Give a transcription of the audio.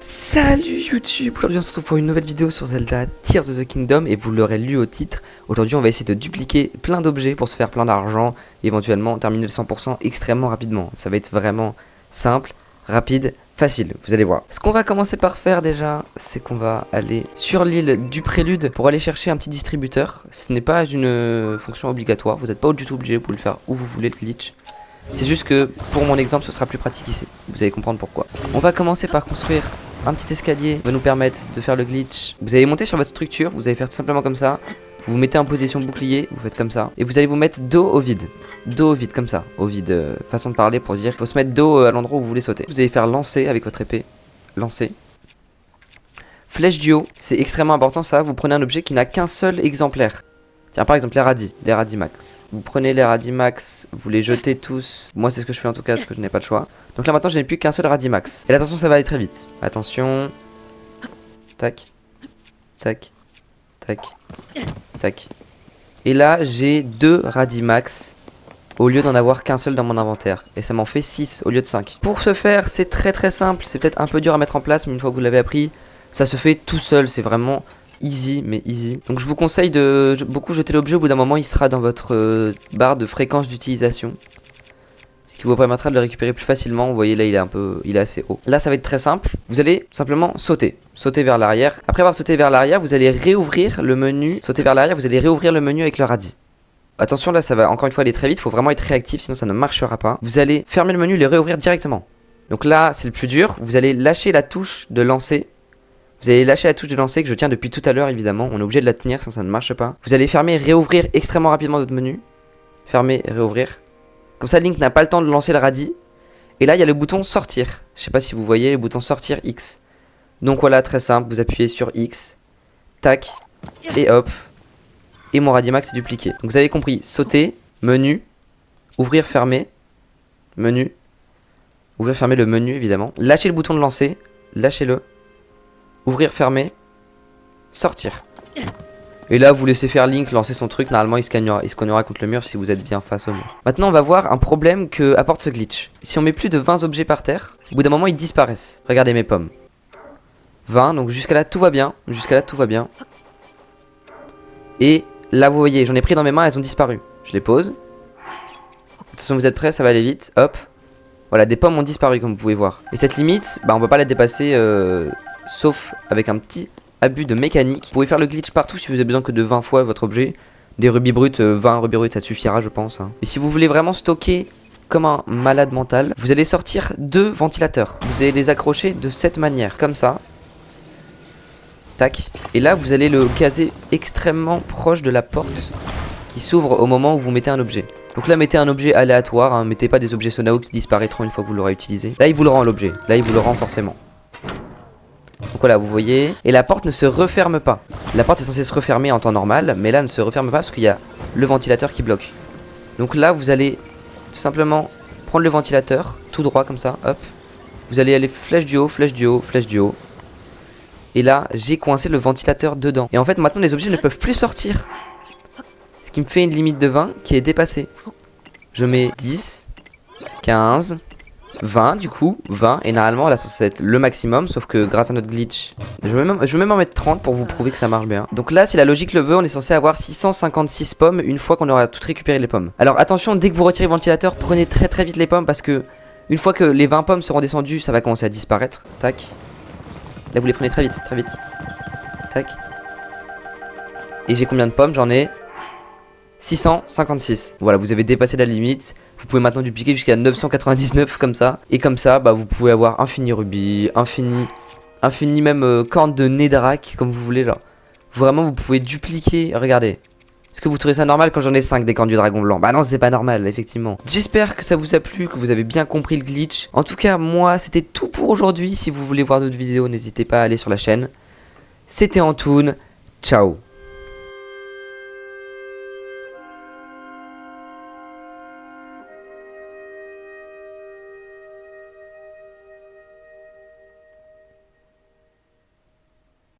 Salut YouTube, aujourd'hui on se retrouve pour une nouvelle vidéo sur Zelda Tears of the Kingdom et vous l'aurez lu au titre. Aujourd'hui on va essayer de dupliquer plein d'objets pour se faire plein d'argent et éventuellement terminer le 100% extrêmement rapidement. Ça va être vraiment simple, rapide, facile, vous allez voir. Ce qu'on va commencer par faire déjà, c'est qu'on va aller sur l'île du Prélude pour aller chercher un petit distributeur. Ce n'est pas une fonction obligatoire, vous n'êtes pas du tout obligé, vous pouvez le faire où vous voulez le glitch. C'est juste que pour mon exemple ce sera plus pratique ici, vous allez comprendre pourquoi. On va commencer par construire un petit escalier qui va nous permettre de faire le glitch. Vous allez monter sur votre structure, vous allez faire tout simplement comme ça. Vous vous mettez en position bouclier, vous faites comme ça. Et vous allez vous mettre dos au vide. Dos au vide, comme ça. Au vide, façon de parler pour dire qu'il faut se mettre dos à l'endroit où vous voulez sauter. Vous allez faire lancer avec votre épée. Lancer. Flèche du haut, c'est extrêmement important ça. Vous prenez un objet qui n'a qu'un seul exemplaire. Tiens, par exemple, les radis max. Vous prenez les radis max, vous les jetez tous. Moi, c'est ce que je fais en tout cas, parce que je n'ai pas le choix. Donc là, maintenant, je n'ai plus qu'un seul radis max. Et attention, ça va aller très vite. Attention. Tac. Tac. Tac. Tac. Et là, j'ai 2 radis max au lieu d'en avoir qu'un seul dans mon inventaire. Et ça m'en fait 6 au lieu de 5. Pour ce faire, c'est très simple. C'est peut-être un peu dur à mettre en place, mais une fois que vous l'avez appris, ça se fait tout seul. C'est vraiment easy, mais easy. Donc je vous conseille de beaucoup jeter l'objet. Au bout d'un moment, il sera dans votre barre de fréquence d'utilisation, ce qui vous permettra de le récupérer plus facilement. Vous voyez là, il est assez haut. Là, ça va être très simple. Vous allez simplement sauter vers l'arrière. Après avoir sauté vers l'arrière, vous allez réouvrir le menu. Sauter vers l'arrière, vous allez réouvrir le menu avec le radis. Attention, là, ça va encore une fois aller très vite. Il faut vraiment être réactif, sinon ça ne marchera pas. Vous allez fermer le menu et le réouvrir directement. Donc là, c'est le plus dur. Vous allez lâcher la touche de lancer. Vous allez lâcher la touche de lancer que je tiens depuis tout à l'heure, évidemment. On est obligé de la tenir, sinon ça ne marche pas. Vous allez fermer et réouvrir extrêmement rapidement votre menu. Fermer et réouvrir. Comme ça, Link n'a pas le temps de lancer le radis. Et là, il y a le bouton sortir. Je sais pas si vous voyez le bouton sortir X. Donc voilà, très simple. Vous appuyez sur X. Tac. Et hop. Et mon radis max est dupliqué. Donc vous avez compris. Sauter. Menu. Ouvrir, fermer. Menu. Ouvrir, fermer le menu, évidemment. Lâchez le bouton de lancer. Lâchez-le. Ouvrir, fermer, sortir. Et là, vous laissez faire Link lancer son truc. Normalement, il se cognera contre le mur si vous êtes bien face au mur. Maintenant, on va voir un problème que apporte ce glitch. Si on met plus de 20 objets par terre, au bout d'un moment, ils disparaissent. Regardez mes pommes. 20, donc jusqu'à là, tout va bien. Jusqu'à là, tout va bien. Et là, vous voyez, j'en ai pris dans mes mains, elles ont disparu. Je les pose. Attention, vous êtes prêts, ça va aller vite. Hop. Voilà, des pommes ont disparu, comme vous pouvez voir. Et cette limite, bah, on peut pas la dépasser... sauf avec un petit abus de mécanique. Vous pouvez faire le glitch partout si vous avez besoin que de 20 fois votre objet. Des rubis bruts, 20 rubis bruts ça suffira je pense. Et si vous voulez vraiment stocker comme un malade mental, vous allez sortir 2 ventilateurs. Vous allez les accrocher de cette manière, comme ça. Tac. Et là vous allez le caser extrêmement proche de la porte qui s'ouvre au moment où vous mettez un objet. Donc là mettez un objet aléatoire, hein. Mettez pas des objets Sonao qui disparaîtront une fois que vous l'aurez utilisé. Là il vous le rend l'objet, là il vous le rend forcément. Donc voilà, vous voyez. Et la porte ne se referme pas. La porte est censée se refermer en temps normal, mais là ne se referme pas parce qu'il y a le ventilateur qui bloque. Donc là, vous allez tout simplement prendre le ventilateur, tout droit comme ça, hop. Vous allez aller flèche du haut, flèche du haut, flèche du haut. Et là, j'ai coincé le ventilateur dedans. Et en fait, maintenant, les objets ne peuvent plus sortir. Ce qui me fait une limite de 20 qui est dépassée. Je mets 10, 15... 20 du coup, 20 et normalement là ça va être le maximum sauf que grâce à notre glitch je vais même en mettre 30 pour vous prouver que ça marche bien. Donc là si la logique le veut on est censé avoir 656 pommes une fois qu'on aura toutes récupéré les pommes. Alors attention dès que vous retirez le ventilateur prenez très vite les pommes parce que une fois que les 20 pommes seront descendues ça va commencer à disparaître. Tac. Là vous les prenez très vite. Tac. Et j'ai combien de pommes? J'en ai 656. Voilà, vous avez dépassé la limite. Vous pouvez maintenant dupliquer jusqu'à 999 comme ça. Et comme ça, bah vous pouvez avoir infini rubis, infini même corne de Netherrack, comme vous voulez là. Vraiment, vous pouvez dupliquer. Regardez. Est-ce que vous trouvez ça normal quand j'en ai 5 des cornes du dragon blanc? Bah non, c'est pas normal, effectivement. J'espère que ça vous a plu, que vous avez bien compris le glitch. En tout cas, moi, c'était tout pour aujourd'hui. Si vous voulez voir d'autres vidéos, n'hésitez pas à aller sur la chaîne. C'était Antoun. Ciao.